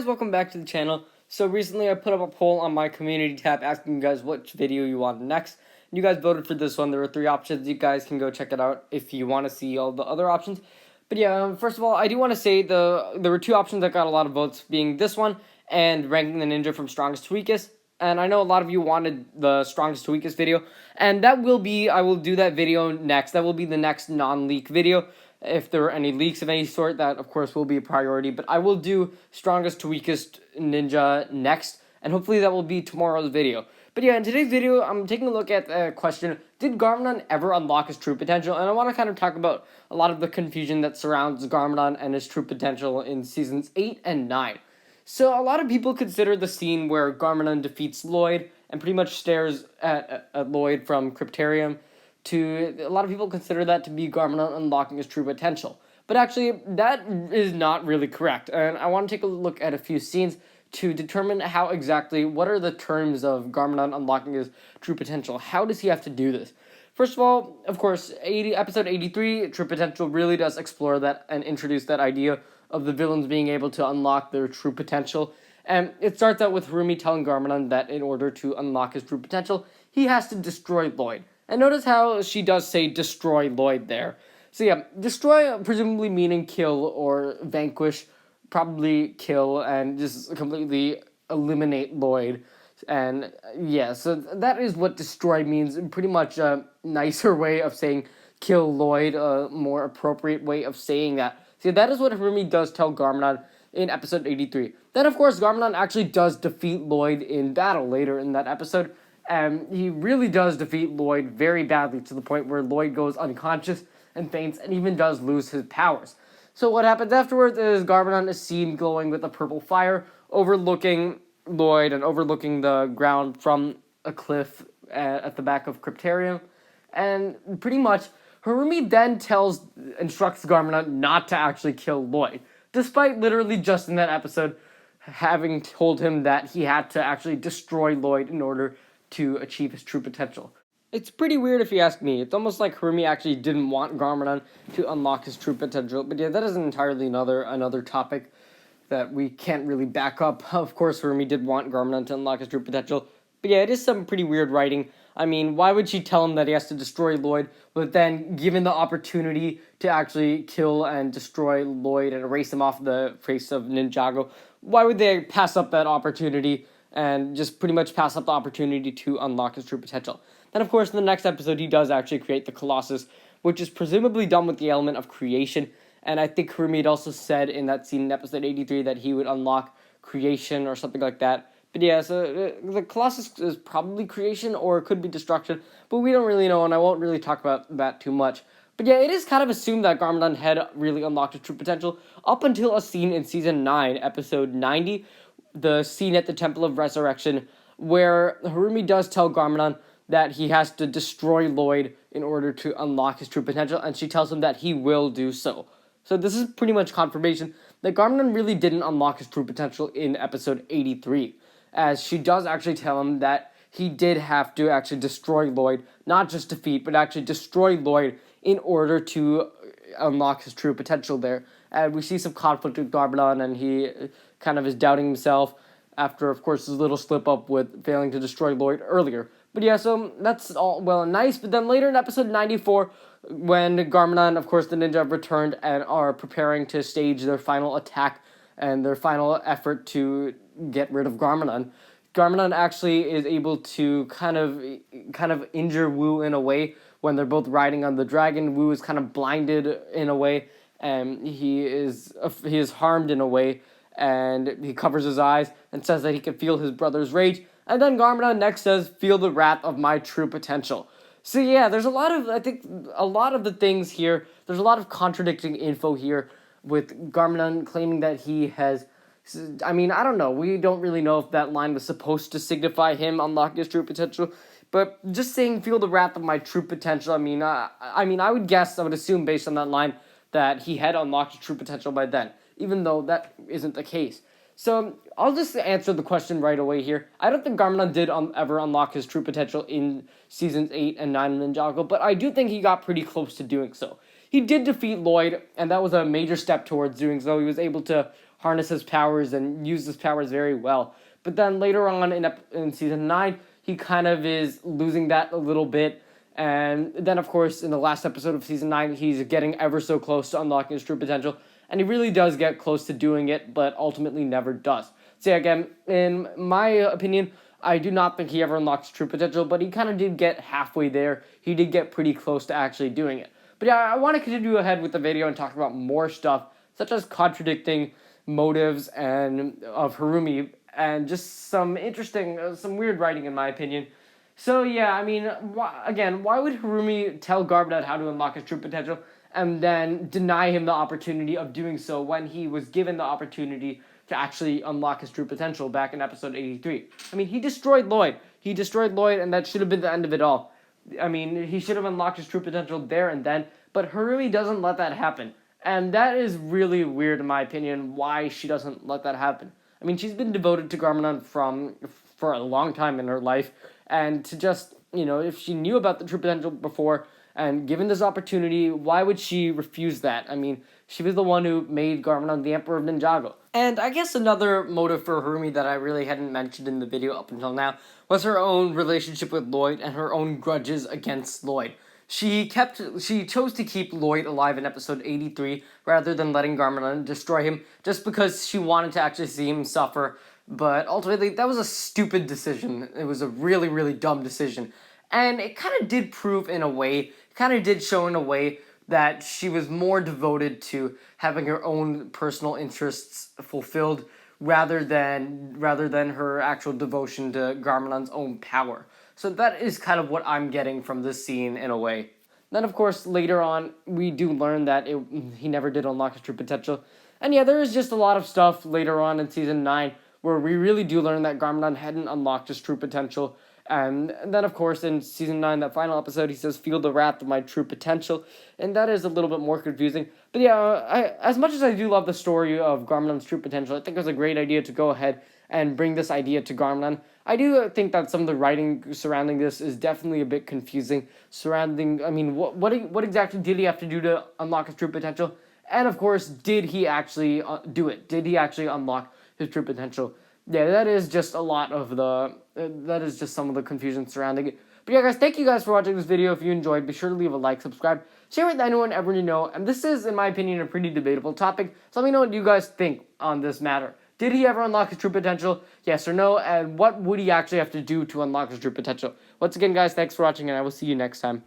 guys, welcome back to the channel. So recently I put up a poll on my community tab asking you guys which video you want next. And you guys voted for this one. There were 3 options. You guys can go check it out if you want to see all the other options. But yeah, first of all, I do want to say there were 2 options that got a lot of votes, being this one and ranking the ninja from strongest to weakest. And I know a lot of you wanted the strongest to weakest video, and I will do that video next. That will be the next non-leak video. If there are any leaks of any sort, that of course will be a priority, but I will do strongest to weakest ninja next, and hopefully that will be tomorrow's video. But yeah, in today's video, I'm taking a look at the question, did Garmadon ever unlock his true potential? And I want to kind of talk about a lot of the confusion that surrounds Garmadon and his true potential in seasons 8 and 9. So a lot of people consider the scene where Garmadon defeats Lloyd and pretty much stares at Lloyd from Cryptarium, a lot of people consider that to be Garmadon unlocking his true potential. But actually, that is not really correct. And I want to take a look at a few scenes to determine what are the terms of Garmadon unlocking his true potential. How does he have to do this? First of all, of course, episode 83, True Potential, really does explore that and introduce that idea of the villains being able to unlock their true potential. And it starts out with Harumi telling Garmadon that in order to unlock his true potential, he has to destroy Lloyd. And notice how she does say destroy Lloyd there. So yeah, destroy presumably meaning kill or vanquish, probably kill and just completely eliminate Lloyd. And yeah, so that is what destroy means. Pretty much a nicer way of saying kill Lloyd, a more appropriate way of saying that. See, that is what Harumi does tell Garmadon in episode 83. Then, of course, Garmadon actually does defeat Lloyd in battle later in that episode. And he really does defeat Lloyd very badly, to the point where Lloyd goes unconscious and faints and even does lose his powers. So what happens afterwards is Garmadon is seen glowing with a purple fire, overlooking Lloyd and overlooking the ground from a cliff at the back of Cryptarium. And pretty much, Harumi then instructs Garmadon not to actually kill Lloyd, despite literally just in that episode having told him that he had to actually destroy Lloyd in order to achieve his true potential. It's pretty weird if you ask me. It's almost like Harumi actually didn't want Garmadon to unlock his true potential. But yeah, that is entirely another topic that we can't really back up. Of course, Harumi did want Garmadon to unlock his true potential. But yeah, it is some pretty weird writing. I mean, why would she tell him that he has to destroy Lloyd, but then given the opportunity to actually kill and destroy Lloyd and erase him off the face of Ninjago, why would they pass up that opportunity and just pretty much pass up the opportunity to unlock his true potential? Then, of course, in the next episode, he does actually create the Colossus, which is presumably done with the element of creation. And I think Harumi had also said in that scene in episode 83 that he would unlock creation or something like that. But yeah, so the Colossus is probably creation or it could be destruction, but we don't really know, and I won't really talk about that too much. But yeah, it is kind of assumed that Garmadon had really unlocked his true potential up until a scene in Season 9, Episode 90, the scene at the Temple of Resurrection, where Harumi does tell Garmadon that he has to destroy Lloyd in order to unlock his true potential, and she tells him that he will do so. So this is pretty much confirmation that Garmadon really didn't unlock his true potential in Episode 83, as she does actually tell him that he did have to actually destroy Lloyd, not just defeat, but actually destroy Lloyd in order to unlock his true potential there. And we see some conflict with Garmadon, and he kind of is doubting himself after, of course, his little slip-up with failing to destroy Lloyd earlier. But yeah, so that's all well and nice, but then later in episode 94, when Garmadon, of course, the ninja have returned and are preparing to stage their final attack and their final effort to get rid of Garmadon, Garmadon actually is able to kind of injure Wu in a way when they're both riding on the dragon. Wu is kind of blinded in a way, and he is harmed in a way, and he covers his eyes and says that he can feel his brother's rage. And then Garmadon next says, "Feel the wrath of my true potential." So yeah, there's a lot of the things here. There's a lot of contradicting info here, with Garmadon claiming that he has. I mean, I don't know. We don't really know if that line was supposed to signify him unlocking his true potential, but just saying "feel the wrath of my true potential." I mean, I would assume based on that line that he had unlocked his true potential by then, even though that isn't the case. So I'll just answer the question right away here. I don't think Garmadon did ever unlock his true potential in seasons 8 and 9 of Ninjago, but I do think he got pretty close to doing so. He did defeat Lloyd, and that was a major step towards doing so. He was able to harness his powers and use his powers very well. But then later on in season 9, he kind of is losing that a little bit. And then, of course, in the last episode of season 9, he's getting ever so close to unlocking his true potential. And he really does get close to doing it, but ultimately never does. So yeah, again, in my opinion, I do not think he ever unlocked his true potential, but he kind of did get halfway there. He did get pretty close to actually doing it. But yeah, I want to continue ahead with the video and talk about more stuff, such as contradicting motives and of Harumi, and just some interesting, some weird writing in my opinion. So yeah, I mean, why would Harumi tell Garmadon how to unlock his true potential and then deny him the opportunity of doing so when he was given the opportunity to actually unlock his true potential back in episode 83? I mean, he destroyed Lloyd. And that should have been the end of it all. I mean, he should have unlocked his true potential there and then, but Harumi doesn't let that happen. And that is really weird in my opinion, why she doesn't let that happen. I mean, she's been devoted to Garmadon for a long time in her life, and to just, if she knew about the true potential before and given this opportunity, why would she refuse that? I mean, she was the one who made Garmadon the Emperor of Ninjago. And I guess another motive for Harumi that I really hadn't mentioned in the video up until now was her own relationship with Lloyd and her own grudges against Lloyd. She chose to keep Lloyd alive in episode 83 rather than letting Garmadon destroy him just because she wanted to actually see him suffer. But ultimately, that was a stupid decision. It was a really, really dumb decision. And it kind of did prove in a way, show in a way that she was more devoted to having her own personal interests fulfilled rather than her actual devotion to Garmadon's own power. So that is kind of what I'm getting from this scene in a way. Then, of course, later on, we do learn that he never did unlock his true potential. And yeah, there is just a lot of stuff later on in Season 9 where we really do learn that Garmadon hadn't unlocked his true potential. And then, of course, in Season 9, that final episode, he says, "Feel the wrath of my true potential." And that is a little bit more confusing. But yeah, as much as I do love the story of Garmadon's true potential, I think it was a great idea to go ahead and bring this idea to Garmadon. I do think that some of the writing surrounding this is definitely a bit confusing. What exactly did he have to do to unlock his true potential? And, of course, did he actually do it? Did he actually unlock his true potential? Yeah, that is just some of the confusion surrounding it. But yeah, guys, thank you guys for watching this video. If you enjoyed, be sure to leave a like, subscribe, share with anyone ever you know. And this is, in my opinion, a pretty debatable topic. So let me know what you guys think on this matter. Did he ever unlock his true potential? Yes or no? And what would he actually have to do to unlock his true potential? Once again, guys, thanks for watching, and I will see you next time.